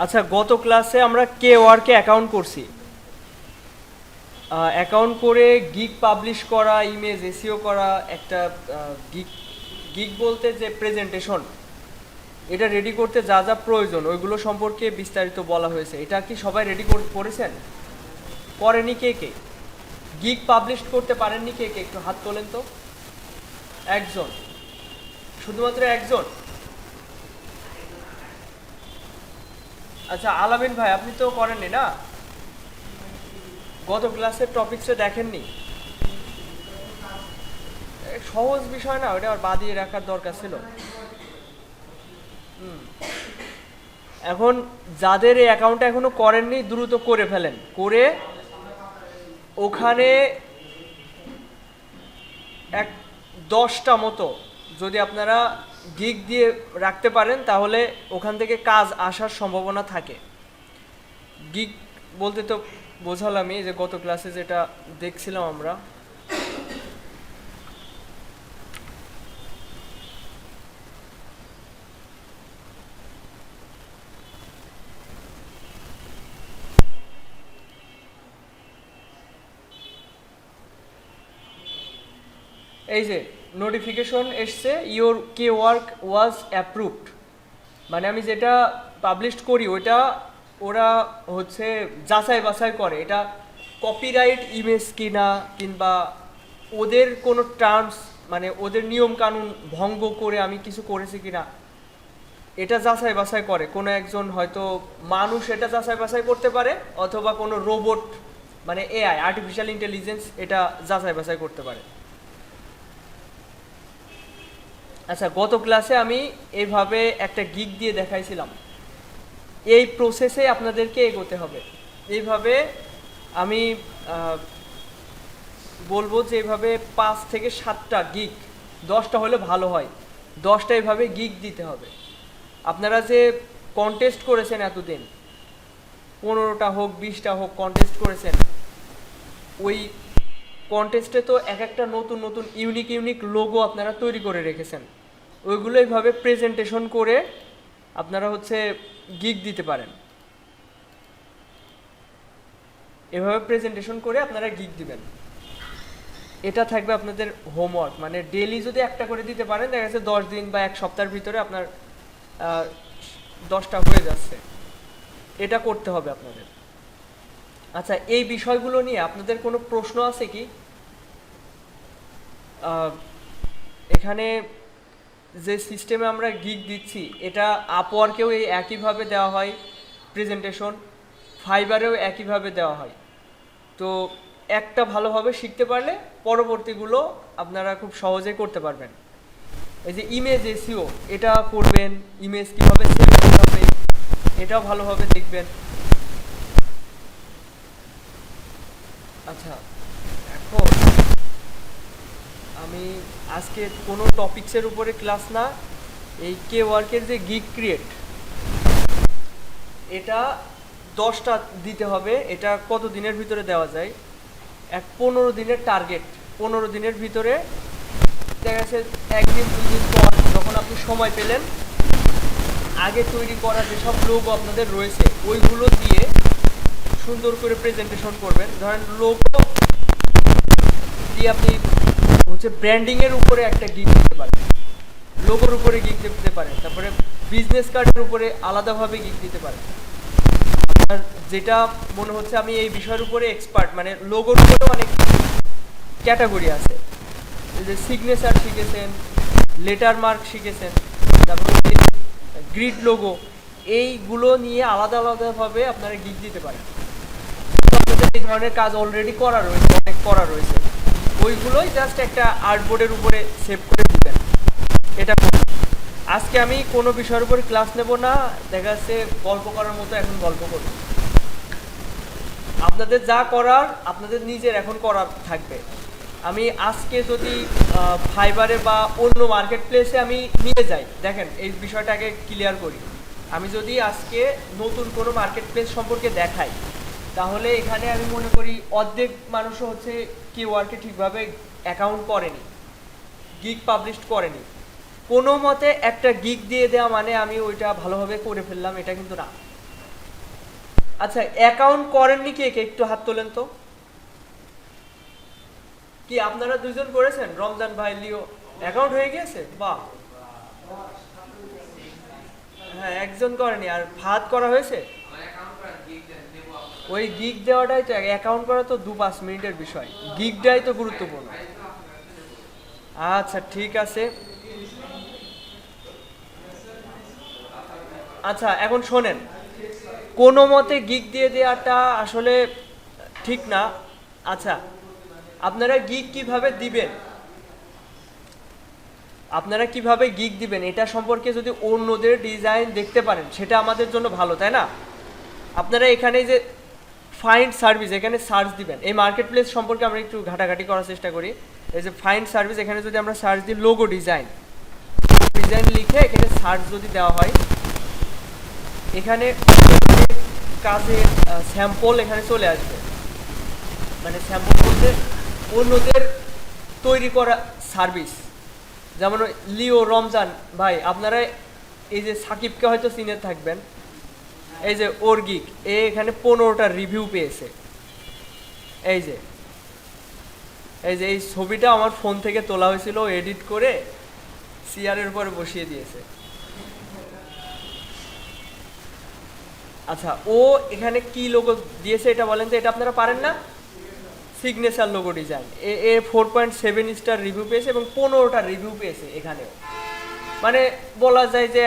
আচ্ছা, গত ক্লাসে আমরা কে ওয়ার্কে অ্যাকাউন্ট করছি। অ্যাকাউন্ট করে গিগ পাবলিশ করা, ইমেজ এসিও করা, একটা গিগ গিগ বলতে যে প্রেজেন্টেশন, এটা রেডি করতে যা যা প্রয়োজন ওইগুলো সম্পর্কে বিস্তারিত বলা হয়েছে। এটা কি সবাই রেডি করেছেন? করেনি কে কে? গিগ পাবলিশ করতে পারেননি কে কে? একটু হাত তোলেন তো। একজন, শুধুমাত্র একজন। আচ্ছা আলামিন ভাই, আপনি তো করেননি না? গত ক্লাসের টপিকসে দেখেননি? সহজ বিষয় না ওটা, আর বাদিয়ে রাখার দরকার ছিল। এখন যাদের এই অ্যাকাউন্টটা এখনো করেননি দ্রুত করে ফেলেন, করে ওখানে এক 10টা মতো যদি আপনারা গিগ দিয়ে রাখতে পারেন তাহলে ওখান থেকে কাজ আসার সম্ভাবনা থাকে। গিগ বলতে তো বোঝালামই, যে গত ক্লাসে যেটা দেখছিলাম আমরা। এই যে নোটিফিকেশন এসছে, your K work was approved, মানে আমি যেটা পাবলিশ করি ওইটা ওরা হচ্ছে যাচাই বাছাই করে, এটা কপিরাইট ইমেজ কিনা, কিংবা ওদের কোনো টার্মস মানে ওদের নিয়ম কানুন ভঙ্গ করে আমি কিছু করেছি কিনা, এটা যাচাই বাছাই করে। কোনো একজন হয়তো মানুষ এটা যাচাই বাছাই করতে পারে, অথবা কোনো রোবট মানে এআই আর্টিফিশিয়াল ইন্টেলিজেন্স এটা যাচাই বাছাই করতে পারে। আচ্ছা, গত ক্লাসে আমি এইভাবে একটা গিগ দিয়ে দেখাইছিলাম, এই প্রসেসে আপনাদেরকে এগোতে হবে। এইভাবে আমি বলবো যে এইভাবে 5 থেকে 7টা গিগ, 10টা হলে ভালো হয়, 10টা এইভাবে গিগ দিতে হবে। আপনারা যে কন্টেস্ট করেছেন এতদিন, 15টা হোক 20টা হোক কন্টেস্ট করেছেন, ওই কন্টেস্টে তো এক একটা নতুন নতুন ইউনিক ইউনিক লোগো আপনারা তৈরি করে রেখেছেন। ওইগুলো এইভাবে প্রেজেন্টেশন করে আপনারা হচ্ছে গিগ দিতে পারেন। এভাবে প্রেজেন্টেশন করে আপনারা গিগ দিবেন। এটা থাকবে আপনাদের হোমওয়ার্ক, মানে ডেইলি যদি একটা করে দিতে পারেন, দেখা যাচ্ছে 10 দিন বা এক সপ্তাহের ভিতরে আপনার 10টা হয়ে যাচ্ছে। এটা করতে হবে আপনাদের। আচ্ছা, এই বিষয়গুলো নিয়ে আপনাদের কোনো প্রশ্ন আছে কি? এখানে যে সিস্টেমে আমরা গিগ দিচ্ছি, এটা আপওয়ার্কেও এই একইভাবে দেওয়া হয় প্রেজেন্টেশন, ফাইবারেও একইভাবে দেওয়া হয়। তো একটা ভালোভাবে শিখতে পারলে পরবর্তীগুলো আপনারা খুব সহজেই করতে পারবেন। এই যে ইমেজ এসইও, এটা করবেন, ইমেজ কীভাবে সেভ করতে হবে এটাও ভালোভাবে দেখবেন। আচ্ছা, এখন আমি আজকে কোনো টপিকসের উপরে ক্লাস না, এই কে ওয়ার্কের যে গিগ ক্রিয়েট, এটা 10টা দিতে হবে। এটা কত দিনের ভিতরে দেওয়া যায়? 15 দিনের টার্গেট। 15 দিনের ভিতরে দেখা যাচ্ছে 1 দিন 2 দিন পর যখন আপনি সময় পেলেন, আগে তৈরি করা যেসব লোগো আপনাদের রয়েছে ওইগুলো দিয়ে সুন্দর করে প্রেজেন্টেশন করবেন। ধরেন লোগো দিয়ে আপনি হচ্ছে ব্র্যান্ডিংয়ের উপরে একটা গিগ দিতে পারেন, লোগোর উপরে গিগ দিতে পারেন, তারপরে বিজনেস কার্ডের উপরে আলাদাভাবে গিগ দিতে পারেন। আপনার যেটা মনে হচ্ছে আমি এই বিষয়ের উপরে এক্সপার্ট, মানে লোগোর উপরেও অনেক ক্যাটাগরি আছে, যে সিগনেচার শিখেছেন, লেটার মার্ক শিখেছেন, তারপরে গ্রিড লোগো, এইগুলো নিয়ে আলাদা আলাদাভাবে আপনারা গিগ দিতে পারেন। আপনাদের এই ধরনের কাজ অলরেডি করা রয়েছে, অনেক করা রয়েছে, ওইগুলোই জাস্ট একটা আর্টবোর্ডের উপরে সেভ করে দিবেন। এটা আজকে আমি কোনো বিষয়ের উপর ক্লাস নেব না, দেখা যাচ্ছে গল্প করার মতো এখন গল্প করব। আপনাদের যা করার আপনাদের নিজের এখন করার থাকবে। আমি আজকে যদি ফাইবারে বা অন্য মার্কেট প্লেসে আমি নিয়ে যাই, দেখেন এই বিষয়টাকে ক্লিয়ার করি, আমি যদি আজকে নতুন কোনো মার্কেট প্লেস সম্পর্কে দেখাই, তাহলে এখানে আমি মনে করি অর্ধেক মানুষও হচ্ছে কি ওয়ার্কে ঠিকভাবে অ্যাকাউন্ট করেনি, গিগ পাবলিশ করেনি। কোনো মতে একটা গিগ দিয়ে দেওয়া মানে আমি ওইটা ভালোভাবে করে ফেললাম, এটা কিন্তু না। আচ্ছা, অ্যাকাউন্ট করেননি কে কে, একটু হাত তোলেন তো। কি আপনারা দুইজন করেছেন? রমজান ভাই, লিও অ্যাকাউন্ট হয়ে গিয়েছে? বাহ। হ্যাঁ, একজন করেনি, আর ভাত করা হয়েছে। ওই গিগ দেওয়াটাই তো, অ্যাকাউন্ট করা তো 2-5 মিনিটের বিষয়, গিগটাই তো গুরুত্বপূর্ণ। আচ্ছা ঠিক আছে। আচ্ছা এখন শোনেন, কোনো মতে গিগ দিয়ে দেওয়াটা আসলে ঠিক না। আচ্ছা, আপনারা গিগ কিভাবে দিবেন, আপনারা কিভাবে গিগ দিবেন এটা সম্পর্কে যদি অন্যদের ডিজাইন দেখতে পারেন সেটা আমাদের জন্য ভালো, তাই না? আপনারা এখানে যে ফাইন্ড সার্ভিস, এখানে সার্চ দিবেন। এই মার্কেট প্লেস সম্পর্কে আমরা একটু ঘাটাঘাটি করার চেষ্টা করি। এই যে ফাইন্ড সার্ভিস, এখানে যদি আমরা সার্চ দিই লোগো ডিজাইন, ডিজাইন লিখে এখানে সার্চ যদি দেওয়া হয়, এখানে কাজের স্যাম্পল এখানে চলে আসবে। মানে স্যাম্পল বলতে অন্যদের তৈরি করা সার্ভিস, যেমন লিও, রমজান ভাই, আপনারা এই যে সাকিবকে হয়তো চিনে থাকবেন, এই যে ওর গিগ, এখানে 15টা রিভিউ পেয়েছে। এই যে এই ছবিটা আমার ফোন থেকে তোলা হয়েছিল, এডিট করে সিআরের উপরে বসিয়ে দিয়েছে। আচ্ছা, ও এখানে কি লোগো দিয়েছে এটা বলেন তো, এটা আপনারা পারেন না? সিগনেচার লোগো ডিজাইন, এ 4.7 স্টার রিভিউ পেয়েছে এবং 15টা রিভিউ পেয়েছে এখানেও। মানে বলা যায় যে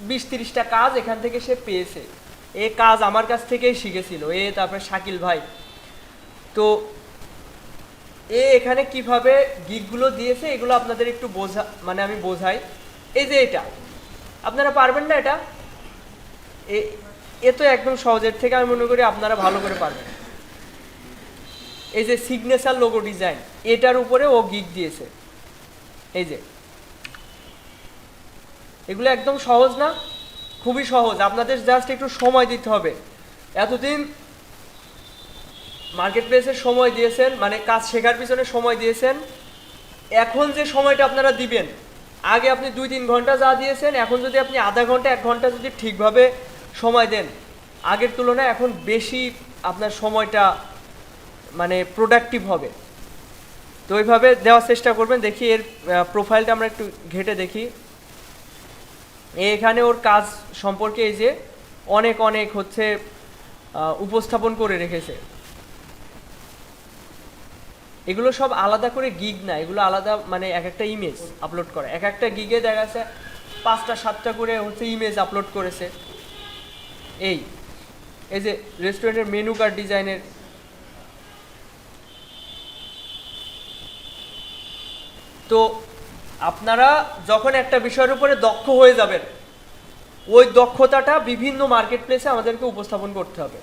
20-30টা কাজ এখান থেকে সে পেয়েছে। এ কাজ আমার কাছ থেকেই শিখেছিল, তারপরে শাকিল ভাই। তো এখানে কিভাবে গিগগুলো দিয়েছে এগুলো আপনাদের একটু মানে আমি বোঝাই। এই যে এটা আপনারা পারবেন না, এটা এ তো একদম সহজের থেকে আমি মনে করি আপনারা ভালো করে পারবেন। এই যে সিগনেচার লোগো ডিজাইন, এটার উপরে ও গিগ দিয়েছে। এই যে এগুলো একদম সহজ না? খুবই সহজ, আপনাদের জাস্ট একটু সময় দিতে হবে। এতদিন মার্কেট প্লেসের সময় দিয়েছেন, মানে কাজ শেখার পিছনে সময় দিয়েছেন। এখন যে সময়টা আপনারা দিবেন, আগে আপনি 2-3 ঘন্টা যা দিয়েছেন, এখন যদি আপনি আধা ঘন্টা 1 ঘন্টা যদি ঠিকভাবে সময় দেন, আগের তুলনায় এখন বেশি আপনার সময়টা মানে প্রোডাক্টিভ হবে। তো ওইভাবে দেওয়ার চেষ্টা করবেন। দেখি এর প্রোফাইলটা আমরা একটু ঘেটে দেখি। এখানে ওর কাজ সম্পর্কে এই যে অনেক অনেক হচ্ছে উপস্থাপন করে রেখেছে। এগুলো সব আলাদা করে গিগ না, এগুলো আলাদা মানে এক একটা ইমেজ আপলোড করে। এক একটা গিগে দেখা যাচ্ছে 5টা-7টা করে হচ্ছে ইমেজ আপলোড করেছে। এই যে রেস্টুরেন্টের মেনু কার্ড ডিজাইনের। তো আপনারা যখন একটা বিষয়ের উপরে দক্ষ হয়ে যাবেন, ওই দক্ষতাটা বিভিন্ন মার্কেট প্লেসে আমাদেরকে উপস্থাপন করতে হবে।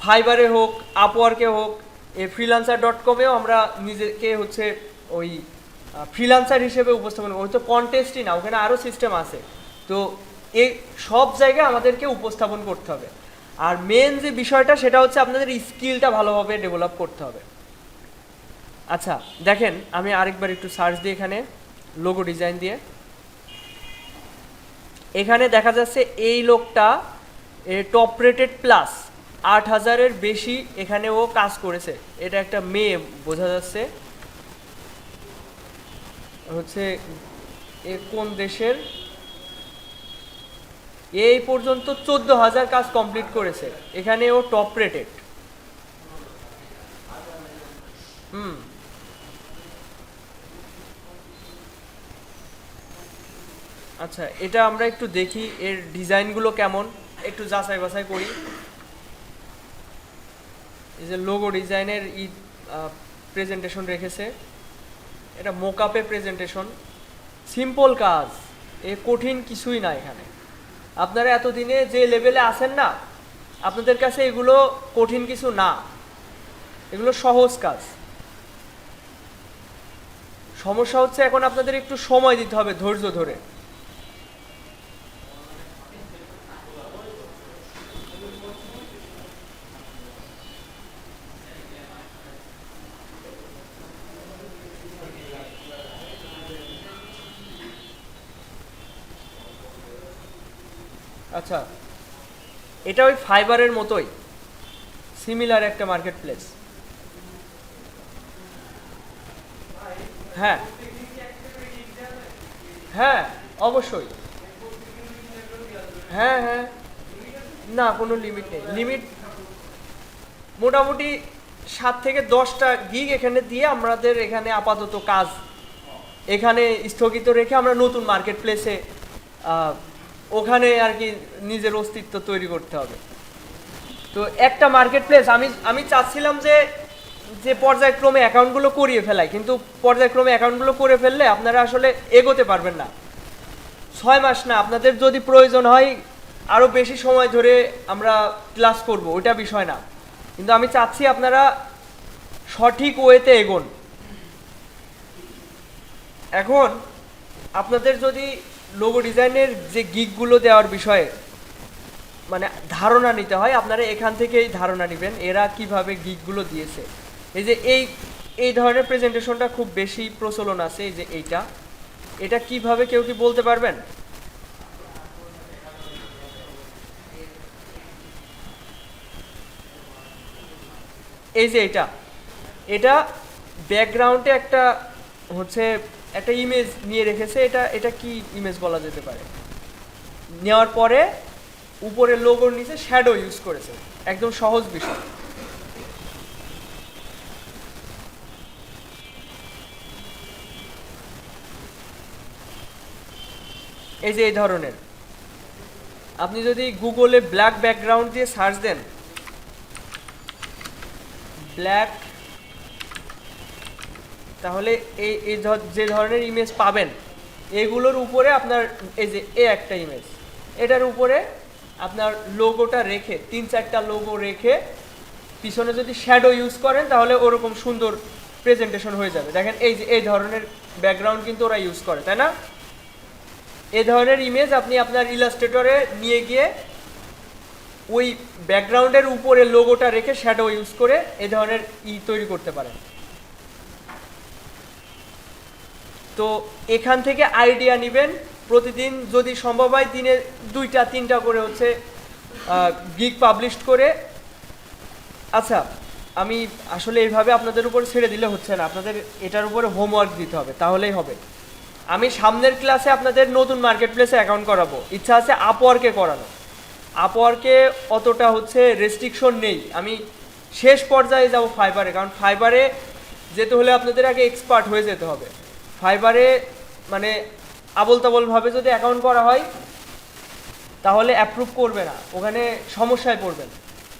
ফাইবারে হোক, আপওয়ার্কে হোক, freelancer.com-এও আমরা নিজেকে হচ্ছে ওই ফ্রিল্যান্সার হিসেবে উপস্থাপন করি। তো কন্টেস্টই না, ওখানে আরও সিস্টেম আছে। তো এই সব জায়গায় আমাদেরকে উপস্থাপন করতে হবে। আর মেন যে বিষয়টা সেটা হচ্ছে আপনাদের স্কিলটা ভালোভাবে ডেভেলপ করতে হবে। আচ্ছা দেখেন, আমি আরেকবার একটু সার্চ দিই এখানে লোগো ডিজাইন দিয়ে। এখানে দেখা যাচ্ছে এই লোকটা টপ রেটেড প্লাস 8000-এর বেশি এখানে ও কাজ করেছে। এটা একটা মেয়ে বোঝা যাচ্ছে, হচ্ছে এ কোন দেশের। এই পর্যন্ত 14,000 কাজ কমপ্লিট করেছে, এখানে ও টপ রেটেড। আচ্ছা, এটা আমরা একটু দেখি এর ডিজাইনগুলো কেমন, একটু যাচাই বাছাই করি। এই যে লোগো ডিজাইনের প্রেজেন্টেশন রেখেছে, এটা মোকআপে প্রেজেন্টেশন। সিম্পল কাজ, কঠিন কিছুই না এখানে। আপনারা এতদিনে যে লেভেলে আছেন না, আপনাদের কাছে এগুলো কঠিন কিছু না, এগুলো সহজ কাজ। সমস্যা হচ্ছে এখন আপনাদের একটু সময় দিতে হবে, ধৈর্য ধরে। আচ্ছা, এটা ওই ফাইবারের মতোই, সিমিলার একটা মার্কেট প্লেস। হ্যাঁ হ্যাঁ অবশ্যই। হ্যাঁ হ্যাঁ, না কোনো লিমিট নেই। লিমিট মোটামুটি 7 থেকে 10টা গিগ এখানে দিয়ে আমাদের এখানে আপাতত কাজ এখানে স্থগিত রেখে আমরা নতুন মার্কেট প্লেসে ওখানে আর কি নিজের অস্তিত্ব তৈরি করতে হবে। তো একটা মার্কেট প্লেস আমি চাচ্ছিলাম যে যে পর্যায়ক্রমে অ্যাকাউন্টগুলো করিয়ে ফেলাই, কিন্তু পর্যায়ক্রমে অ্যাকাউন্টগুলো করে ফেললে আপনারা আসলে এগোতে পারবেন না। 6 মাস না, আপনাদের যদি প্রয়োজন হয় আরও বেশি সময় ধরে আমরা ক্লাস করব, ওইটা বিষয় না, কিন্তু আমি চাচ্ছি আপনারা সঠিক ওয়েতে এগোন। এখন আপনাদের যদি লোগো ডিজাইনের যে গিগগুলো দেওয়ার বিষয়ে মানে ধারণা নিতে হয়, আপনারা এখান থেকেই ধারণা নেবেন এরা কিভাবে গিগগুলো দিয়েছে। এই যে এই ধরনের প্রেজেন্টেশনটা খুব বেশি প্রচলন আছে, এই যে এটা কিভাবে কেউ কি বলতে পারবেন? এই যে এটা ব্যাকগ্রাউন্ডে একটা হচ্ছে একটা ইমেজ নিয়ে রেখেছে। এটা কি ইমেজ বলা যেতে পারে? নেওয়ার পরে উপরে লোগোর নিচে শ্যাডো ইউজ করেছে, একদম সহজ বিষয়। এই যে এই ধরনের আপনি যদি গুগলে ব্ল্যাক ব্যাকগ্রাউন্ড দিয়ে সার্চ দেন, ব্ল্যাক, তাহলে এই যে ধরনের ইমেজ পাবেন এগুলোর উপরে আপনার এই যে একটা ইমেজ, এটার উপরে আপনার লোগোটা রেখে 3-4টা লোগো রেখে পিছনে যদি শ্যাডো ইউজ করেন তাহলে ওরকম সুন্দর প্রেজেন্টেশন হয়ে যাবে। দেখেন এই যে এই ধরনের ব্যাকগ্রাউন্ড কিন্তু ওরা ইউজ করে, তাই না? এই ধরনের ইমেজ আপনি আপনার ইলাস্ট্রেটরে নিয়ে গিয়ে ওই ব্যাকগ্রাউন্ডের উপরে লোগোটা রেখে শ্যাডো ইউজ করে এই ধরনের তৈরি করতে পারেন। তো এখান থেকে আইডিয়া নেবেন, প্রতিদিন যদি সম্ভব হয় দিনে 2-3টা করে হচ্ছে গিগ পাবলিশ করে। আচ্ছা, আমি আসলে এইভাবে আপনাদের উপর ছেড়ে দিলে হচ্ছে না, আপনাদের এটার উপরে হোমওয়ার্ক দিতে হবে, তাহলেই হবে। আমি সামনের ক্লাসে আপনাদের নতুন মার্কেট প্লেসে অ্যাকাউন্ট করাবো, ইচ্ছা আছে আপওয়ার্কে করানো। আপওয়ার্কে অতটা হচ্ছে রেস্ট্রিকশন নেই, আমি শেষ পর্যায়ে যাব ফাইবারে, কারণ ফাইবারে যেতে হলে আপনাদের আগে এক্সপার্ট হয়ে যেতে হবে। ফাইবারে মানে আবল তাবলভাবে যদি অ্যাকাউন্ট করা হয় তাহলে অ্যাপ্রুভ করবে না, ওখানে সমস্যায় পড়বেন।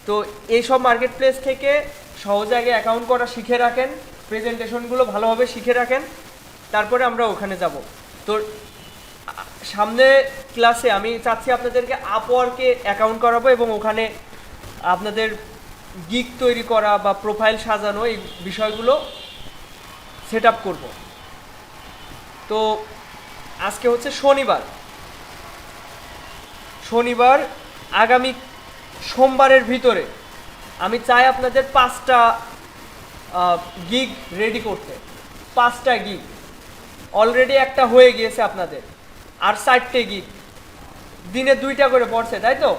তো এইসব মার্কেট প্লেস থেকে সহজে আগে অ্যাকাউন্ট করা শিখে রাখেন, প্রেজেন্টেশনগুলো ভালোভাবে শিখে রাখেন, তারপরে আমরা ওখানে যাব। তো সামনে ক্লাসে আমি চাচ্ছি আপনাদেরকে আপওয়ার্কে অ্যাকাউন্ট করাবো এবং ওখানে আপনাদের গিগ তৈরি করা বা প্রোফাইল সাজানো এই বিষয়গুলো সেট আপ করবো। তো আজকে হচ্ছে শনিবার, আগামী সোমবারের ভিতরে আমি চাই আপনাদের 5টা গিগ রেডি করতে। 5টা গিগ অলরেডি একটা হয়ে গিয়েছে আপনাদের, আর 4টে গিগ, দিনে 2টা করে পড়ছে, তাই তো?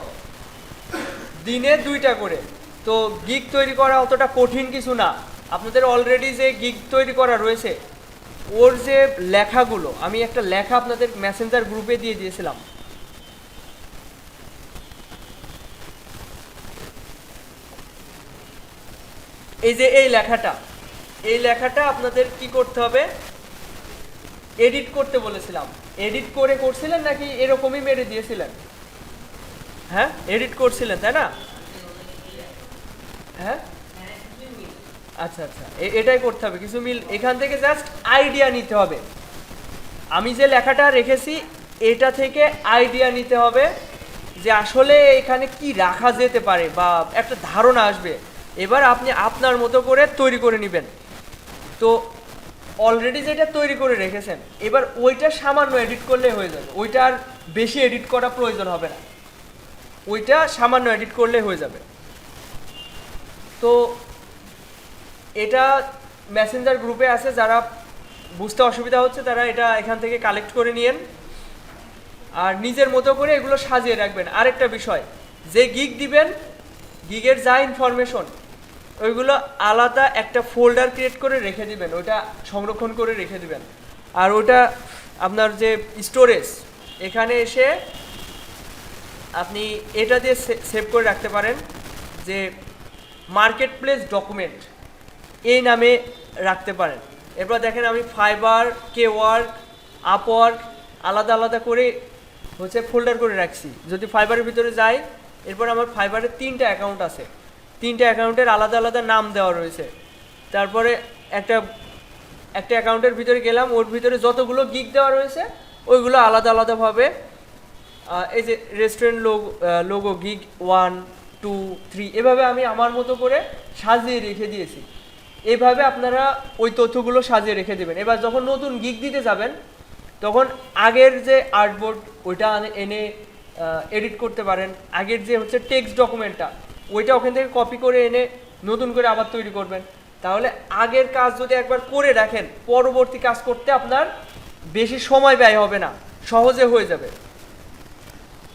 দিনে 2টা করে। তো গিগ তৈরি করা অতটা কঠিন কিছু না, আপনাদের অলরেডি যে গিগ তৈরি করা রয়েছে ওর যে লেখাগুলো, আমি একটা লেখা আপনাদের মেসেঞ্জার গ্রুপে দিয়ে দিয়েছিলাম। এই যে এই লেখাটা আপনাদের কি করতে হবে? এডিট করতে বলেছিলাম, এডিট করে করছিলেন নাকি এরকমই মেরে দিয়েছিলেন? হ্যাঁ, এডিট করছিলেন তাই না? হ্যাঁ, আচ্ছা আচ্ছা, এটাই করতে হবে, কিছু মিল। এখান থেকে জাস্ট আইডিয়া নিতে হবে। আমি যে লেখাটা রেখেছি এটা থেকে আইডিয়া নিতে হবে যে আসলে এখানে কি রাখা যেতে পারে বা একটা ধারণা আসবে। এবার আপনি আপনার মতো করে তৈরি করে নেবেন। তো অলরেডি যেটা তৈরি করে রেখেছেন এবার ওইটা সামান্য এডিট করলেই হয়ে যাবে, ওইটা আর বেশি এডিট করা প্রয়োজন হবে না, ওইটা সামান্য এডিট করলেই হয়ে যাবে। তো এটা মেসেঞ্জার গ্রুপে আছে, যারা বুঝতে অসুবিধা হচ্ছে তারা এটা এখান থেকে কালেক্ট করে নিয়েন আর নিজের মতো করে এগুলো সাজিয়ে রাখবেন। আরেকটা বিষয়, যে গিগ দিবেন গিগের যা ইনফরমেশন ওইগুলো আলাদা একটা ফোল্ডার ক্রিয়েট করে রেখে দিবেন, ওটা সংরক্ষণ করে রেখে দিবেন। আর ওটা আপনার যে স্টোরেজ, এখানে এসে আপনি এটা দিয়ে সেভ করে রাখতে পারেন যে মার্কেট প্লেস ডকুমেন্ট এই নামে রাখতে পারেন। এরপর দেখেন আমি ফাইবার, কেওয়ার্ক, আপওয়ার্ক আলাদা আলাদা করে হচ্ছে ফোল্ডার করে রাখছি। যদি ফাইবারের ভিতরে যাই, এরপর আমার ফাইবারের 3টা অ্যাকাউন্ট আছে, 3টা অ্যাকাউন্টের আলাদা আলাদা নাম দেওয়া রয়েছে। তারপরে একটা অ্যাকাউন্টের ভিতরে গেলাম, ওর ভিতরে যতগুলো গিগ দেওয়া রয়েছে ওইগুলো আলাদা আলাদাভাবে এই যে রেস্টুরেন্ট লোগো গিগ 1, 2, 3 এভাবে আমি আমার মতো করে সাজিয়ে রেখে দিয়েছি। এইভাবে আপনারা ওই তথ্যগুলো সাজিয়ে রেখে দেবেন। এবার যখন নতুন গিগ দিতে যাবেন তখন আগের যে আর্টবোর্ড ওইটা এনে এডিট করতে পারেন। আগের যে হচ্ছে টেক্সট ডকুমেন্টটা ওইটা ওখান থেকে কপি করে এনে নতুন করে আবার তৈরি করবেন। তাহলে আগের কাজ যদি একবার করে রাখেন, পরবর্তী কাজ করতে আপনার বেশি সময় ব্যয় হবে না, সহজে হয়ে যাবে।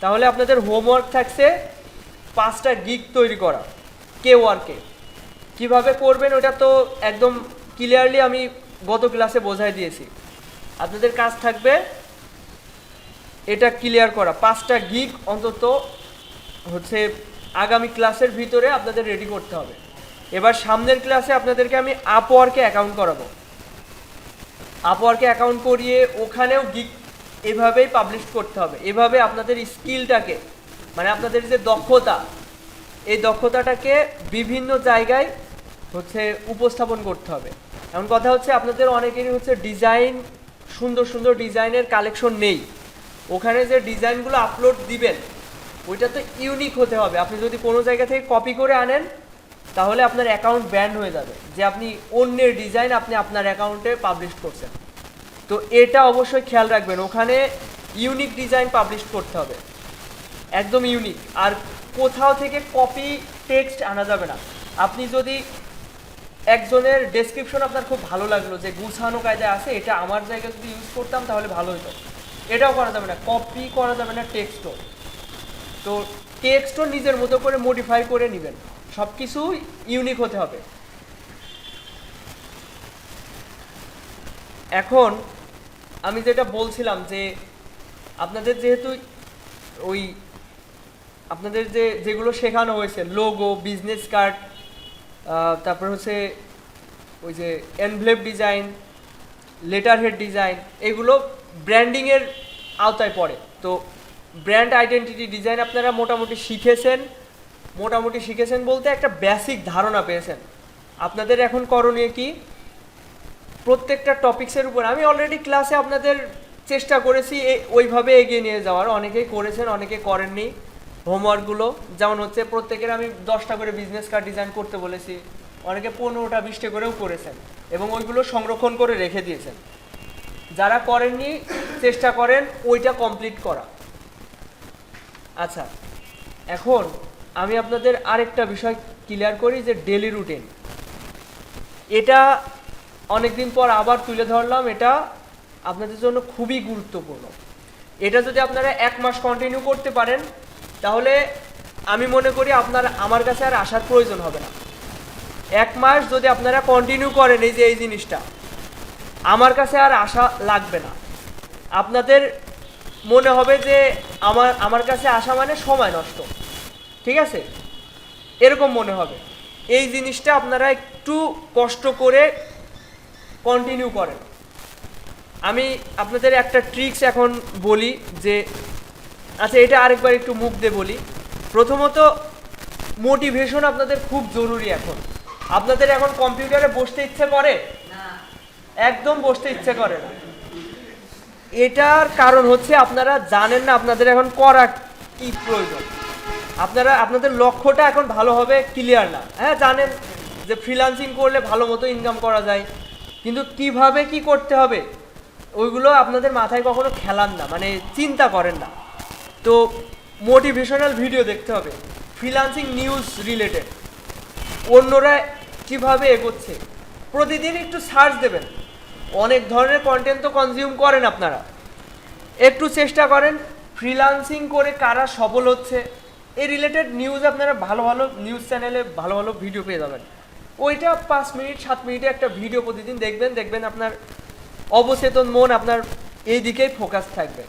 তাহলে আপনাদের হোমওয়ার্ক থাকছে 5টা গিগ তৈরি করা কেওয়ার্কে। কিভাবে করবেন ওটা তো একদম ক্লিয়ারলি আমি গত ক্লাসে বোঝাই দিয়েছি। আপনাদের কাজ থাকবে এটা ক্লিয়ার করা, 5টা গিগ অন্তত হচ্ছে আগামী ক্লাসের ভিতরে আপনাদের রেডি করতে হবে। এবার সামনের ক্লাসে আপনাদেরকে আমি আপওয়ার্কে অ্যাকাউন্ট করাবো। আপওয়ার্কে অ্যাকাউন্ট করিয়ে ওখানেও গিগ এভাবেই পাবলিশ করতে হবে। এভাবে আপনাদের স্কিলটাকে, মানে আপনাদের যে দক্ষতা, এই দক্ষতাটাকে বিভিন্ন জায়গায় হচ্ছে উপস্থাপন করতে হবে। এমন কথা হচ্ছে আপনাদের অনেকেরই হচ্ছে ডিজাইন, সুন্দর সুন্দর ডিজাইনের কালেকশন নেই। ওখানে যে ডিজাইনগুলো আপলোড দিবেন ওইটা তো ইউনিক হতে হবে। আপনি যদি কোনো জায়গা থেকে কপি করে আনেন তাহলে আপনার অ্যাকাউন্ট ব্যান হয়ে যাবে, যে আপনি অন্যের ডিজাইন আপনি আপনার অ্যাকাউন্টে পাবলিশ করছেন। তো এটা অবশ্যই খেয়াল রাখবেন, ওখানে ইউনিক ডিজাইন পাবলিশ করতে হবে, একদম ইউনিক। আর কোথাও থেকে কপি টেক্সট আনা যাবে না। আপনি যদি একজনের ডেসক্রিপশন আপনার খুব ভালো লাগলো যে গুছানো কায়দায় আছে, এটা আমার জায়গায় যদি ইউজ করতাম তাহলে ভালো হতো, এটাও করা যাবে না। কপি করা যাবে না টেক্সটও। তো টেক্সটও নিজের মতো করে মডিফাই করে নেবেন, সব কিছু ইউনিক হতে হবে। এখন আমি যেটা বলছিলাম যে আপনাদের যেহেতু ওই আপনাদের যেগুলো শেখানো হয়েছে, লোগো, বিজনেস কার্ড, তারপর হচ্ছে ওই যে envelope design, letter head design, এগুলো ব্র্যান্ডিংয়ের আওতায় পড়ে। তো ব্র্যান্ড আইডেন্টিটি ডিজাইন আপনারা মোটামুটি শিখেছেন বলতে একটা বেসিক ধারণা পেয়েছেন। আপনাদের এখন করণীয় কি, প্রত্যেকটা টপিক্সের উপর আমি অলরেডি ক্লাসে আপনাদের চেষ্টা করেছি ওইভাবে এগিয়ে নিয়ে যাওয়ার। অনেকেই করেছেন, অনেকে করেননি। হোমওয়ার্কগুলো যেমন হচ্ছে প্রত্যেকের আমি 10টা করে বিজনেস কার্ড ডিজাইন করতে বলেছি, অনেকে 15টা 20টা করেও করেছেন এবং ওইগুলো সংরক্ষণ করে রেখে দিয়েছেন। যারা করেননি চেষ্টা করেন ওইটা কমপ্লিট করা। আচ্ছা, এখন আমি আপনাদের আরেকটা বিষয় ক্লিয়ার করি যে ডেলি রুটিন, এটা অনেকদিন পর আবার তুলে ধরলাম। এটা আপনাদের জন্য খুবই গুরুত্বপূর্ণ। এটা যদি আপনারা 1 মাস কন্টিনিউ করতে পারেন তাহলে আমি মনে করি আমার কাছে আর আসার প্রয়োজন হবে না। 1 মাস যদি আপনারা কন্টিনিউ করেন এই জিনিসটা, আমার কাছে আর আসা লাগবে না। আপনাদের মনে হবে যে আমার কাছে আসা মানে সময় নষ্ট, ঠিক আছে, এরকম মনে হবে। এই জিনিসটা আপনারা একটু কষ্ট করে কন্টিনিউ করেন। আমি আপনাদের একটা ট্রিক্স এখন বলি যে, আচ্ছা এটা আরেকবার একটু মুখ দিয়ে বলি। প্রথমত মোটিভেশন আপনাদের খুব জরুরি। আপনাদের এখন কম্পিউটারে বসতে ইচ্ছে করে না, একদম বসতে ইচ্ছে করে না। এটার কারণ হচ্ছে আপনারা জানেন না আপনাদের এখন করা কি প্রয়োজন। আপনাদের লক্ষ্যটা এখন ভালোভাবে ক্লিয়ার না। হ্যাঁ, জানেন যে ফ্রিল্যান্সিং করলে ভালো মতো ইনকাম করা যায়, কিন্তু কিভাবে কি করতে হবে ওইগুলো আপনাদের মাথায় কখনো খেলান না, মানে চিন্তা করেন না। তো মোটিভেশনাল ভিডিও দেখতে হবে, ফ্রিল্যান্সিং নিউজ রিলেটেড, অন্যরা কিভাবে এগোচ্ছে প্রতিদিন একটু সার্চ দেবেন। অনেক ধরনের কন্টেন্ট তো কনজিউম করেন আপনারা, একটু চেষ্টা করেন ফ্রিল্যান্সিং করে কারা সফল হচ্ছে, এই রিলেটেড নিউজ আপনারা ভালো ভালো নিউজ চ্যানেলে ভালো ভালো ভিডিও পেয়ে যাবেন। ওইটা 5 মিনিট 7 মিনিটে একটা ভিডিও প্রতিদিন দেখবেন আপনার অবচেতন মন আপনার এই দিকেই ফোকাস থাকবে।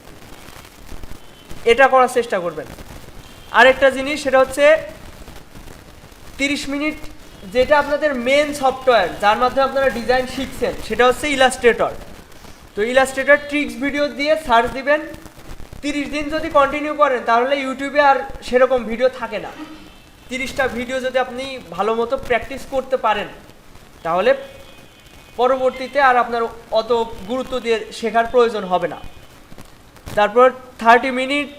এটা করার চেষ্টা করবেন। আরেকটা জিনিস সেটা হচ্ছে 30 মিনিট যেটা আপনাদের মেন সফটওয়্যার যার মাধ্যমে আপনারা ডিজাইন শিখছেন সেটা হচ্ছে ইলাস্ট্রেটর। তো ইলাস্ট্রেটর ট্রিক্স ভিডিও দিয়ে সার্চ দিবেন। 30 দিন যদি কন্টিনিউ করেন তাহলে ইউটিউবে আর সেরকম ভিডিও থাকে না। 30টা ভিডিও যদি আপনি ভালো মতো প্র্যাকটিস করতে পারেন তাহলে পরবর্তীতে আর আপনার অত গুরুত্ব দিয়ে শেখার প্রয়োজন হবে না। তারপর 30 মিনিট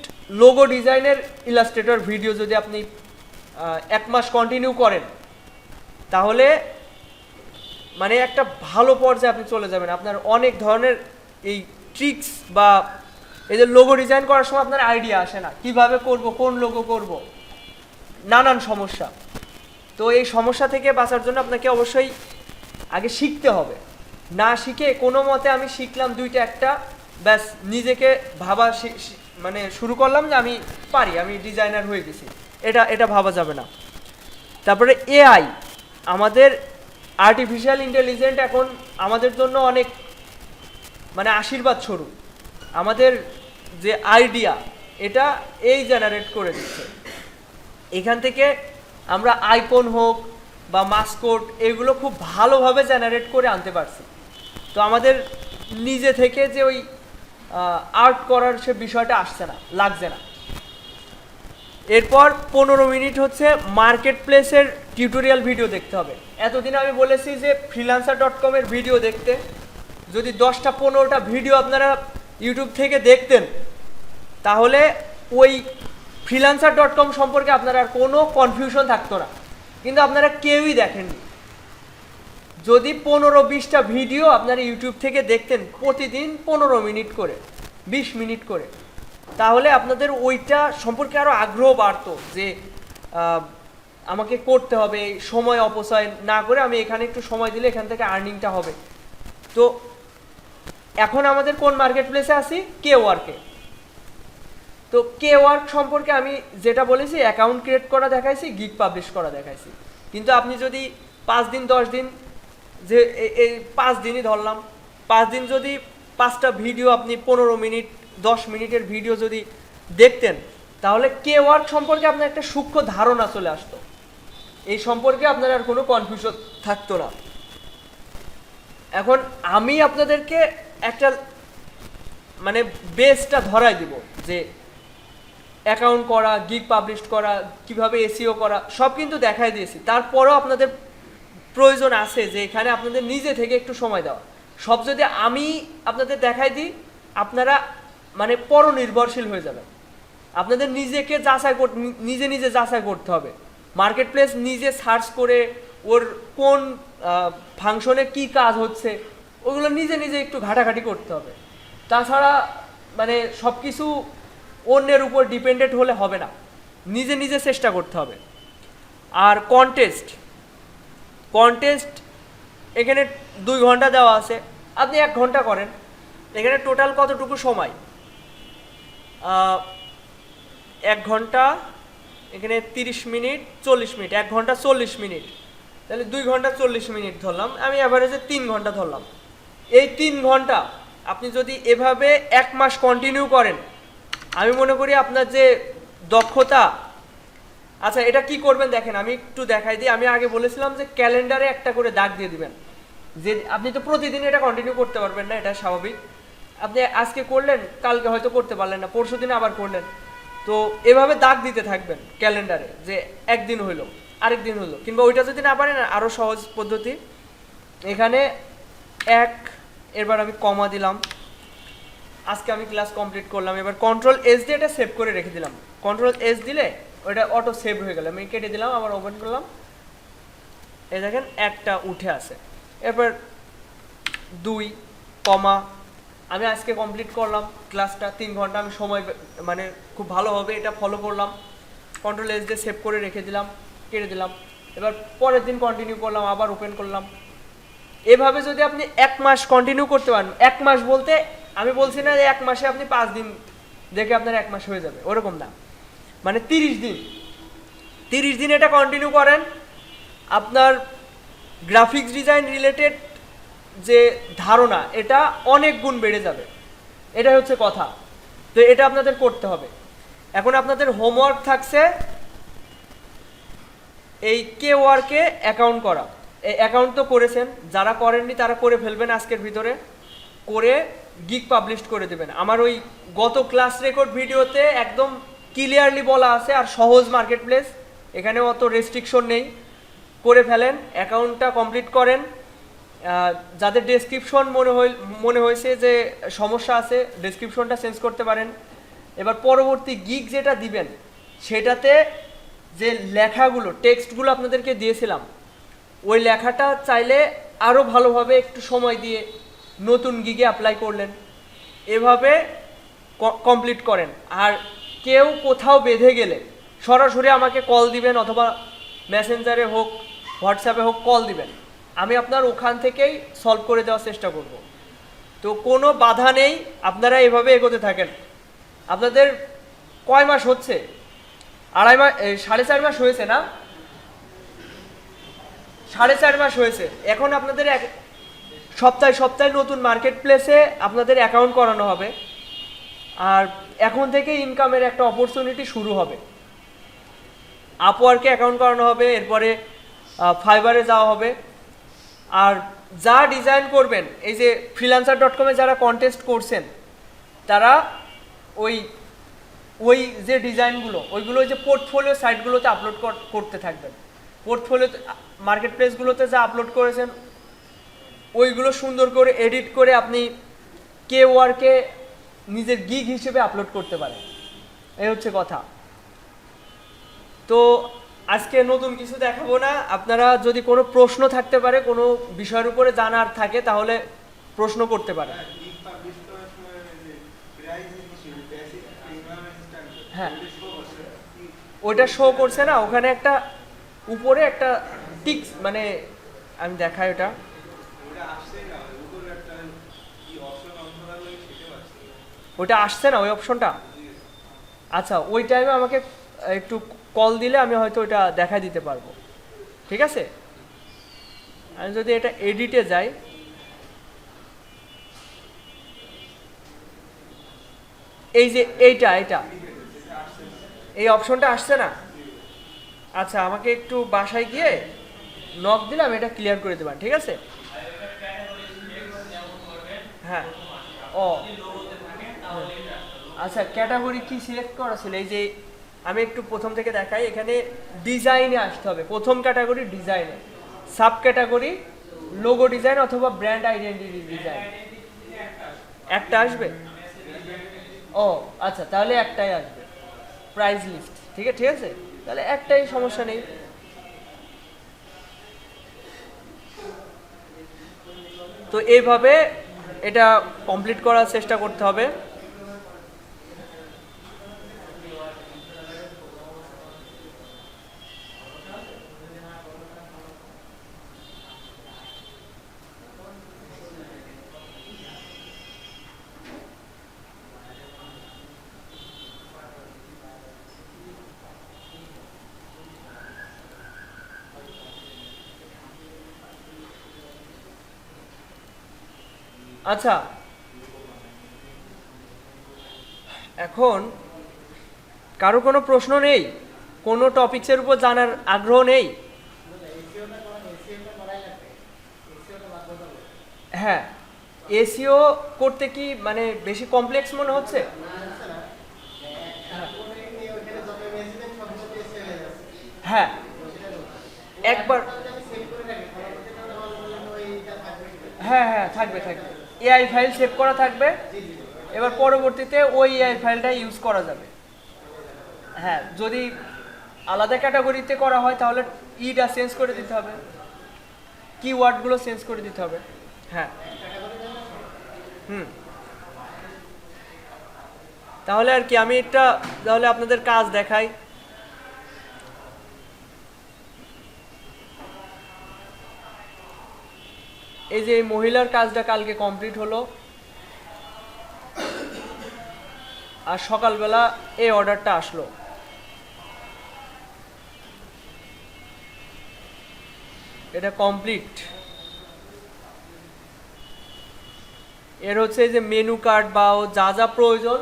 লোগো ডিজাইনের ইলাস্ট্রেটর ভিডিও যদি আপনি 1 মাস কন্টিনিউ করেন তাহলে মানে একটা ভালো পর্যায়ে আপনি চলে যাবেন। আপনার অনেক ধরনের এই ট্রিক্স বা এই যে লোগো ডিজাইন করার সময় আপনার আইডিয়া আসে না, কিভাবে করব, কোন লোগো করব, নানান সমস্যা। তো এই সমস্যা থেকে বাঁচার জন্য আপনাকে অবশ্যই আগে শিখতে হবে। না শিখে কোনো মতে আমি শিখলাম 2টা একটা ব্যাস নিজেকে ভাবা মানে শুরু করলাম যে আমি পারি, আমি ডিজাইনার হয়ে গেছি, এটা ভাবা যাবে না। তারপরে এআই, আমাদের আর্টিফিশিয়াল ইন্টেলিজেন্স এখন আমাদের জন্য অনেক মানে আশীর্বাদ স্বরূপ। আমাদের যে আইডিয়া এটা এই জেনারেট করে দিচ্ছে। এখান থেকে আমরা আইকন হোক বা মাস্কট এগুলো খুব ভালোভাবে জেনারেট করে আনতে পারছি। তো আমাদের নিজে থেকে যে ওই আর্ট করার সে বিষয়টা আসছে না, লাগছে না। এরপর 15 মিনিট হচ্ছে মার্কেট প্লেসের টিউটোরিয়াল ভিডিও দেখতে হবে। এতদিন আমি বলেছি যে freelancer.com এর ভিডিও দেখতে, যদি 10টা 15টা ভিডিও আপনারা ইউটিউব থেকে দেখতেন তাহলে ওই freelancer.com সম্পর্কে আপনার আর কোনো কনফিউশন থাকতো না। কিন্তু আপনারা কেউই দেখেননি। যদি 15-20টা ভিডিও আপনারা ইউটিউব থেকে দেখতেন প্রতিদিন 15 মিনিট করে, 20 মিনিট করে, তাহলে আপনাদের ওইটা সম্পর্কে আরও আগ্রহ বাড়তো যে আমাকে করতে হবে, সময় অপচয় না করে আমি এখানে একটু সময় দিলে এখান থেকে আর্নিংটা হবে। তো এখন আমাদের কোন মার্কেট প্লেসে আছি? K-Work-এ। তো K-Work সম্পর্কে আমি যেটা বলেছি অ্যাকাউন্ট ক্রিয়েট করা দেখাইছি, গিগ পাবলিশ করা দেখাইছি। কিন্তু আপনি যদি 5 দিন 10 দিন, যে এই 5 দিনই ধরলাম, 5 দিন যদি 5টা ভিডিও আপনি 15 মিনিট 10 মিনিটের ভিডিও যদি দেখতেন তাহলে K-Work সম্পর্কে আপনার একটা সূক্ষ্ম ধারণা চলে আসতো। এই সম্পর্কে আপনার আর কোনো কনফিউশন থাকতো না। এখন আমি আপনাদেরকে একটা মানে বেসটা ধরাই দিব যে অ্যাকাউন্ট করা, গিগ পাবলিশ করা, কিভাবে এসইও করা, সব কিন্তু দেখাই দিয়েছি। তারপরেও আপনাদের প্রয়োজন আছে যে এখানে আপনাদের নিজে থেকে একটু সময় দেওয়া। সব যদি আমি আপনাদের দেখাই দিই আপনারা মানে পরনির্ভরশীল হয়ে যাবেন। আপনাদের নিজেকে নিজে যাচাই করতে হবে। মার্কেট প্লেস নিজে সার্চ করে ওর কোন ফাংশনে কি কাজ হচ্ছে ওগুলো নিজে একটু ঘাটাঘাটি করতে হবে। তাছাড়া মানে সব কিছু অন্যের উপর ডিপেন্ডেন্ট হলে হবে না, নিজে চেষ্টা করতে হবে। আর কন্টেস্ট এখানে 2 ঘন্টা দেওয়া আছে, আপনি 1 ঘন্টা করেন। এখানে টোটাল কতটুকু সময়? 1 ঘন্টা, এখানে 30 মিনিট 40 মিনিট, 1 ঘন্টা 40 মিনিট, তাহলে 2 ঘন্টা 40 মিনিট ধরলাম, আমি অ্যাভারেজে 3 ঘন্টা ধরলাম। এই 3 ঘন্টা আপনি যদি এভাবে 1 মাস কন্টিনিউ করেন, আমি মনে করি আপনার যে দক্ষতা, আচ্ছা এটা কি করবেন দেখেন, আমি একটু দেখাই দিই। আমি আগে বলেছিলাম যে ক্যালেন্ডারে একটা করে দাগ দিয়ে দিবেন। যে আপনি তো প্রতিদিন এটা কন্টিনিউ করতে পারবেন না, এটা স্বাভাবিক। আপনি আজকে করলেন, কালকে হয়তো করতে পারলেন না, পরশু দিন আবার করলেন। তো এভাবে দাগ দিতে থাকবেন ক্যালেন্ডারে যে একদিন হইলো, আরেক দিন হলো, কিংবা ওইটা যদি না পারেন আরও সহজ পদ্ধতি, এখানে 1, এবার আমি কমা দিলাম, আজকে আমি ক্লাস কমপ্লিট করলাম। এবার Ctrl+S দিয়ে এটা সেভ করে রেখে দিলাম। Ctrl+S দিলে ওইটা অটো সেভ হয়ে গেল। আমি কেটে দিলাম, আবার ওপেন করলাম, এই দেখেন একটা উঠে আসে। এরপর 2, আমি আজকে কমপ্লিট করলাম ক্লাসটা, 3 ঘন্টা আমি সময় মানে খুব ভালোভাবে এটা ফলো করলাম। Ctrl+S দিয়ে সেভ করে রেখে দিলাম, কেটে দিলাম। এবার পরের দিন কন্টিনিউ করলাম, আবার ওপেন করলাম। এভাবে যদি আপনি 1 মাস কন্টিনিউ করতে পারেন, 1 মাস বলতে আমি বলছি না যে 1 মাসে আপনি 5 দিন দেখে আপনার 1 মাস হয়ে যাবে, ওরকম না। মানে 30 দিন, 30 দিন এটা কন্টিনিউ করেন, আপনার গ্রাফিক্স ডিজাইন রিলেটেড যে ধারণা এটা অনেক গুণ বেড়ে যাবে, এটাই হচ্ছে কথা। তো এটা আপনাদের করতে হবে। এখন আপনাদের হোমওয়ার্ক থাকছে এই কে ওয়ার্কে অ্যাকাউন্ট করা। এই অ্যাকাউন্ট তো করেছেন, যারা করেননি তারা করে ফেলবেন আজকের ভিতরে, করে গিগ পাবলিশ করে দেবেন। আমার ওই গত ক্লাস রেকর্ড ভিডিওতে একদম ক্লিয়ারলি বলা আছে, আর সহজ মার্কেট প্লেস, এখানে অত রেস্ট্রিকশন নেই। করে ফেলেন, অ্যাকাউন্টটা কমপ্লিট করেন। যাদের ডেসক্রিপশন মনে হয়েছে যে সমস্যা আছে, ডেসক্রিপশনটা চেঞ্জ করতে পারেন। এবার পরবর্তী গিগ যেটা দিবেন সেটাতে যে লেখাগুলো, টেক্সটগুলো আপনাদেরকে দিয়েছিলাম, ওই লেখাটা চাইলে আরও ভালোভাবে একটু সময় দিয়ে নতুন গিগে অ্যাপ্লাই করলেন, এভাবে কমপ্লিট করেন। আর কেউ কোথাও বেঁধে গেলে সরাসরি আমাকে কল দিবেন, অথবা মেসেঞ্জারে হোক হোয়াটসঅ্যাপে হোক কল দিবেন, আমি আপনার ওখান থেকেই সলভ করে দেওয়ার চেষ্টা করব। তো কোনো বাধা নেই, আপনারা এভাবে এগোতে থাকেন। আপনাদের কয় মাস হচ্ছে? 2.5 মাস, 4.5 মাস হয়েছে না? 4.5 মাস হয়েছে। এখন আপনাদের সপ্তাহে সপ্তাহে নতুন মার্কেট প্লেসে আপনাদের অ্যাকাউন্ট করানো হবে, আর এখন থেকে ইনকামের একটা অপরচুনিটি শুরু হবে। আপওয়ার্কে অ্যাকাউন্ট করানো হবে, এরপরে ফাইবারে যাওয়া হবে। আর যা ডিজাইন করবেন, এই যে freelancer.com-এ যারা কন্টেস্ট করছেন তারা ওই ওই যে ডিজাইনগুলো, ওইগুলো যে পোর্টফোলিও সাইটগুলোতে আপলোড করতে থাকবেন। পোর্টফোলিও মার্কেট প্লেসগুলোতে যা আপলোড করেছেন ওইগুলো সুন্দর করে এডিট করে আপনি কে ওয়ার্কে নিজের গিগ হিসেবে আপলোড করতে পারেন, এই হচ্ছে কথা। তো আজকে নতুন কিছু দেখাবো না। আপনারা যদি কোনো প্রশ্ন থাকতে পারে, কোনো বিষয়ের উপরে জানার থাকে, তাহলে প্রশ্ন করতে পারেন। হ্যাঁ, ওইটা শো করছে না, ওখানে একটা উপরে একটা টিক্স, মানে আমি দেখাই, ওটা ওইটা আসছে না ওই অপশনটা। আচ্ছা, ওই টাইমে আমাকে একটু কল দিলে আমি হয়তো ওইটা দেখা দিতে পারবো, ঠিক আছে? আমি যদি এটা এডিটে যাই, এই যে এইটা এই অপশনটা আসছে না। আচ্ছা, আমাকে একটু বাসায় গিয়ে নক দিলাম, এটা ক্লিয়ার করে দেবেন, ঠিক আছে? হ্যাঁ, ও আচ্ছা, ক্যাটাগরি কি সিলেক্ট করা ছিল? এই যে আমি একটু প্রথম থেকে দেখাই, এখানে ডিজাইনে আসতে হবে। প্রথম ক্যাটাগরি ডিজাইনে, সাব ক্যাটাগরি লোগো ডিজাইন অথবা ব্র্যান্ড আইডেন্টিটি ডিজাইন। একটা আসবে? ও আচ্ছা, তাহলে একটাই আসবে, প্রাইস লিস্ট। ঠিক আছে, তাহলে একটাই, সমস্যা নেই। তো এইভাবে এটা কমপ্লিট করার চেষ্টা করতে হবে। আচ্ছা, এখন কারো কোনো প্রশ্ন নেই? কোনো টপিকসের উপর জানার আগ্রহ নেই? হ্যাঁ, এসিও করতে কি মানে বেশি কমপ্লেক্স মনে হচ্ছে? হ্যাঁ, একবার, হ্যাঁ থাকবে, এআই ফাইল সেভ করা থাকবে। এবার পরবর্তীতে ওই এআই ফাইলটা ইউজ করা যাবে। হ্যাঁ, যদি আলাদা ক্যাটাগরিতে করা হয় তাহলে ইটা চেঞ্জ করে দিতে হবে, কিওয়ার্ডগুলো চেঞ্জ করে দিতে হবে। হ্যাঁ, তাহলে আর কি, আমি এটা তাহলে আপনাদের কাজ দেখাই। এই যে মহিলার কাজটা কালকে কমপ্লিট হলো, আর সকালবেলা এই অর্ডারটা আসলো। এটা কমপ্লিট। এর হচ্ছে যে মেনু কার্ড বা যা যা প্রয়োজন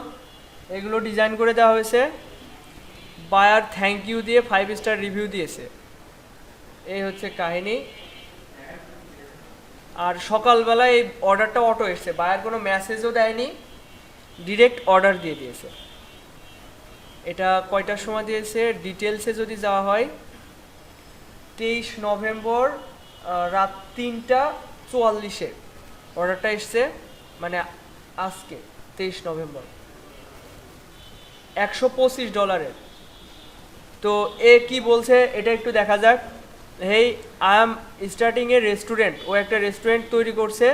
এগুলো ডিজাইন করে দেওয়া হয়েছে। বায়ার থ্যাংক ইউ দিয়ে 5 স্টার রিভিউ দিয়েছে। এই হচ্ছে কাহিনী। আর সকালবেলা এই অর্ডারটা অটো এসছে, বায়ার কোনো মেসেজও দেয়নি, ডিরেক্ট অর্ডার দিয়ে দিয়েছে। এটা কয়টার সময় দিয়েছে ডিটেলসে যদি যাওয়া হয়, 23 নভেম্বর রাত 3:44 অর্ডারটা এসছে, মানে আজকে 23 নভেম্বর, $125। তো এ কি বলছে এটা একটু দেখা যাক। Hey, I am starting a restaurant. ও একটা রেস্টুরেন্ট তৈরি করছে।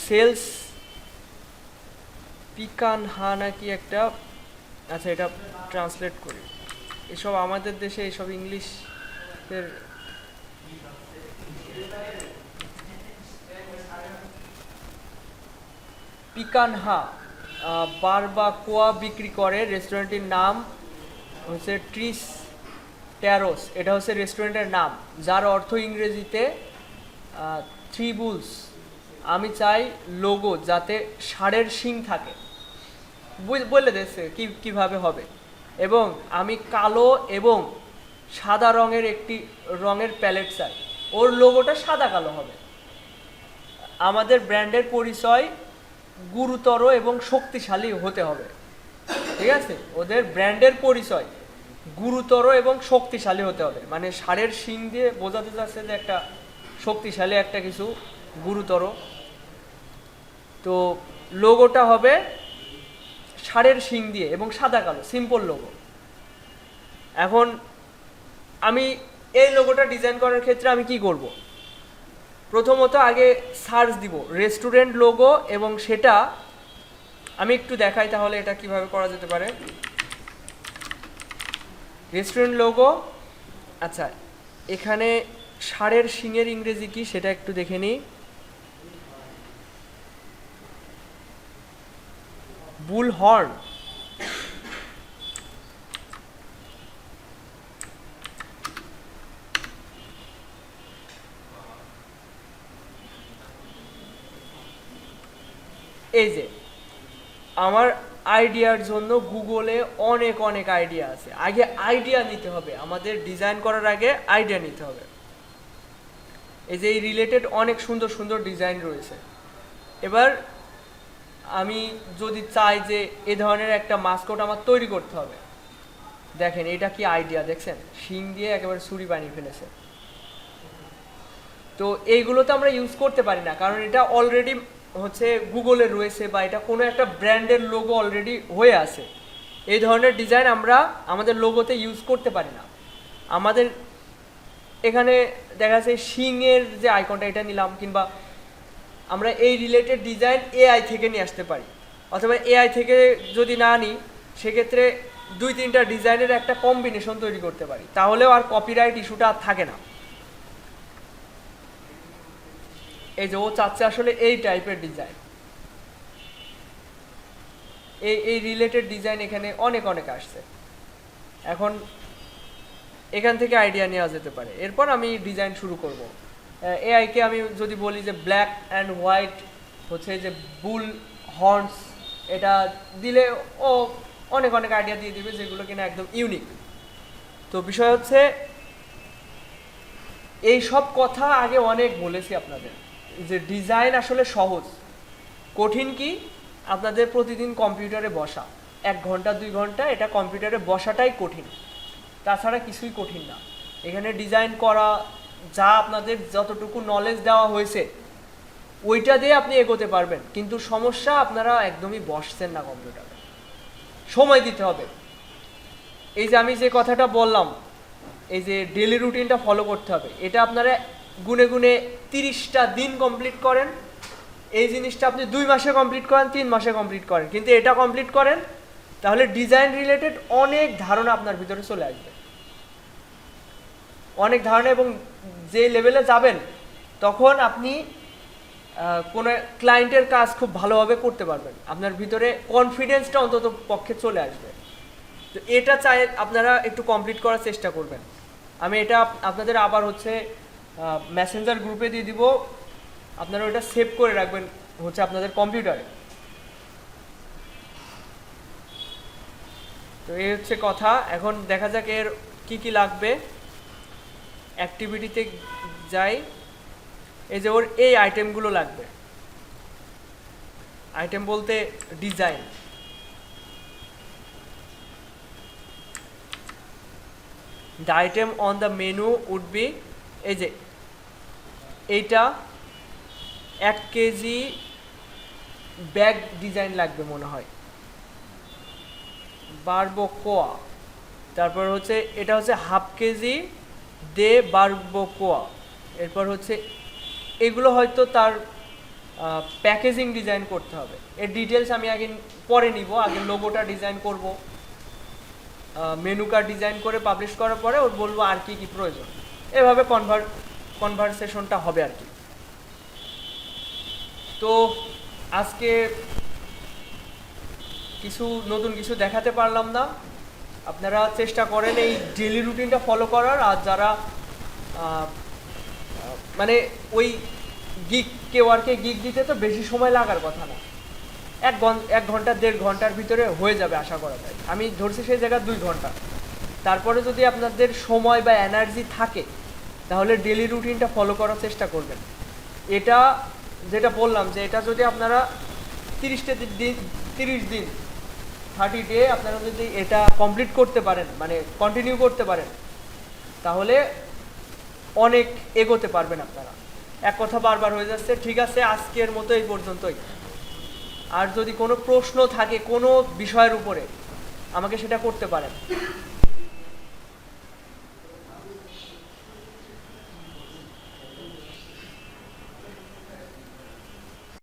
সেলস পিকান হা নাকি একটা, আচ্ছা এটা ট্রান্সলেট করি। এসব আমাদের দেশে এসব ইংলিশের পিকানহা বারবাকোয়া বিক্রি করে। রেস্টুরেন্টের নাম হচ্ছে ট্রিস ট্যারোস। এটা হচ্ছে রেস্টুরেন্টের নাম, যার অর্থ ইংরেজিতে থ্রি বুলস। আমি চাই লোগো যাতে ষাঁড়ের শিং থাকে, বলে দিচ্ছে কিভাবে হবে। এবং আমি কালো এবং সাদা রঙের একটি রঙের প্যালেট চাই, ওর লোগোটা সাদা কালো হবে। আমাদের ব্র্যান্ডের পরিচয় গুরুতর এবং শক্তিশালী হতে হবে, ঠিক আছে? ওদের ব্র্যান্ডের পরিচয় গুরুতর এবং শক্তিশালী হতে হবে, মানে ষাঁড়ের শিং দিয়ে বোঝাতে চাচ্ছে যে একটা শক্তিশালী একটা কিছু, গুরুতর। তো লোগোটা হবে ষাঁড়ের শিং দিয়ে এবং সাদা কালো, সিম্পল লোগো। এখন আমি এই লোগোটা ডিজাইন করার ক্ষেত্রে আমি কি করব? প্রথমত আগে সার্চ দিব রেস্টুরেন্ট লোগো, এবং সেটা আমি একটু দেখাই তাহলে এটা কিভাবে করা যেতে পারে। রেস্টুরেন্ট লোগো, আচ্ছা এখানে ষাঁড়ের শিংয়ের ইংরেজি কি সেটা একটু দেখে নিই। বুল হর্ন। এই যে আমার আইডিয়ার জন্য গুগলে অনেক অনেক আইডিয়া আছে। আগে আইডিয়া নিতে হবে, আমাদের ডিজাইন করার আগে আইডিয়া নিতে হবে। এই যে এই রিলেটেড অনেক সুন্দর সুন্দর ডিজাইন রয়েছে। এবার আমি যদি চাই যে এ ধরনের একটা মাস্কট আমার তৈরি করতে হবে, দেখেন এটা কি আইডিয়া, দেখছেন শিং দিয়ে একেবারে ছুরি বানিয়ে ফেলেছে। তো এইগুলো তো আমরা ইউজ করতে পারি না, কারণ এটা অলরেডি হচ্ছে গুগলে রয়েছে, বা এটা কোনো একটা ব্র্যান্ডের লোগো অলরেডি হয়ে আছে। এই ধরনের ডিজাইন আমরা আমাদের লোগোতে ইউজ করতে পারি না। আমাদের এখানে দেখা যাচ্ছে শিংয়ের যে আইকনটা এটা নিলাম, কিংবা আমরা এই রিলেটেড ডিজাইন এআই থেকে নিয়ে আসতে পারি, অথবা এআই থেকে যদি না নিই সেক্ষেত্রে 2-3টা ডিজাইনের একটা কম্বিনেশন তৈরি করতে পারি, তাহলেও আর কপিরাইট ইস্যুটা আর থাকে না। এই যে ও চাচ্ছে আসলে এই টাইপের ডিজাইন, এই রিলেটেড ডিজাইন এখানে অনেক অনেক আসছে। এখন এখান থেকে আইডিয়া নেওয়া যেতে পারে। এরপর আমি ডিজাইন শুরু করব। এআইকে আমি যদি বলি যে ব্ল্যাক অ্যান্ড হোয়াইট হচ্ছে যে বুল হর্নস, এটা দিলে ও অনেক অনেক আইডিয়া দিয়ে দিবে, যেগুলো কিনা একদম ইউনিক। তো বিষয় হচ্ছে এই সব কথা আগে অনেক বলেছি আপনাদের, যে ডিজাইন আসলে সহজ, কঠিন কি আপনাদের প্রতিদিন কম্পিউটারে বসা, 1 ঘন্টা 2 ঘন্টা এটা কম্পিউটারে বসাটাই কঠিন, তাছাড়া কিছুই কঠিন না। এখানে ডিজাইন করা, যা আপনাদের যতটুকু নলেজ দেওয়া হয়েছে ওইটা দিয়ে আপনি এগোতে পারবেন, কিন্তু সমস্যা আপনারা একদমই বসছেন না কম্পিউটারে, সময় দিতে হবে। এই যে আমি যে কথাটা বললাম, এই যে ডেলি রুটিনটা ফলো করতে হবে, এটা আপনারা গুনে গুনে 30টা দিন কমপ্লিট করেন, এই জিনিসটা আপনি 2 মাসে কমপ্লিট করেন, 3 মাসে কমপ্লিট করেন, কিন্তু এটা কমপ্লিট করেন, তাহলে ডিজাইন রিলেটেড অনেক ধারণা আপনার ভিতরে চলে আসবে, অনেক ধারণা। এবং যে লেভেলে যাবেন তখন আপনি কোনো ক্লায়েন্টের কাজ খুব ভালোভাবে করতে পারবেন, আপনার ভিতরে কনফিডেন্সটা অন্তত পক্ষে চলে আসবে। তো এটা চাই আপনারা একটু কমপ্লিট করার চেষ্টা করবেন। আমি এটা আপনাদের আবার হচ্ছে মেসেঞ্জার গ্রুপে দিয়ে দিব, আপনারা ওটা সেভ করে রাখবেন হচ্ছে আপনাদের কম্পিউটারে। তো এই হচ্ছে কথা। এখন দেখা যাক এর কি কি লাগবে। অ্যাক্টিভিটিতে যাই, এই যে ওর এই আইটেমগুলো লাগবে। আইটেম বলতে design, the item on the menu would be এই যে এইটা 1 কেজি ব্যাগ ডিজাইন লাগবে মনে হয়, বারবকোয়া। তারপর হচ্ছে এটা হচ্ছে হাফ কেজি দে বারবকোয়া। এরপর হচ্ছে এগুলো হয়তো তার প্যাকেজিং ডিজাইন করতে হবে। এর ডিটেলস আমি আগে পরে নিব, আগে লোগোটা ডিজাইন করব, মেনু কার্ড ডিজাইন করে পাবলিশ করার পরে ওর বলবো আর কি কি প্রয়োজন। এভাবে কনভারসেশনটা হবে আর কি। তো আজকে কিছু নতুন কিছু দেখাতে পারলাম না, আপনারা চেষ্টা করেন এই ডেইলি রুটিনটা ফলো করার। আর যারা মানে ওই ওয়ার্কে গিগ দিতে তো বেশি সময় লাগার কথা না, 1 ঘন্টা 1.5 ঘন্টার ভিতরে হয়ে যাবে আশা করা যায়। আমি ধরছি সেই জায়গায় 2 ঘন্টা। তারপরে যদি আপনাদের সময় বা এনার্জি থাকে তাহলে ডেইলি রুটিনটা ফলো করার চেষ্টা করবেন। এটা যেটা বললাম যে এটা যদি আপনারা 30 দিন 30 ডে আপনারা যদি এটা কমপ্লিট করতে পারেন, মানে কন্টিনিউ করতে পারেন, তাহলে অনেক এগোতে পারবেন আপনারা। এক কথা বারবার হয়ে যাচ্ছে। ঠিক আছে, আজকের মতো এই পর্যন্তই। আর যদি কোনো প্রশ্ন থাকে কোনো বিষয়ের উপরে আমাকে সেটা করতে পারেন।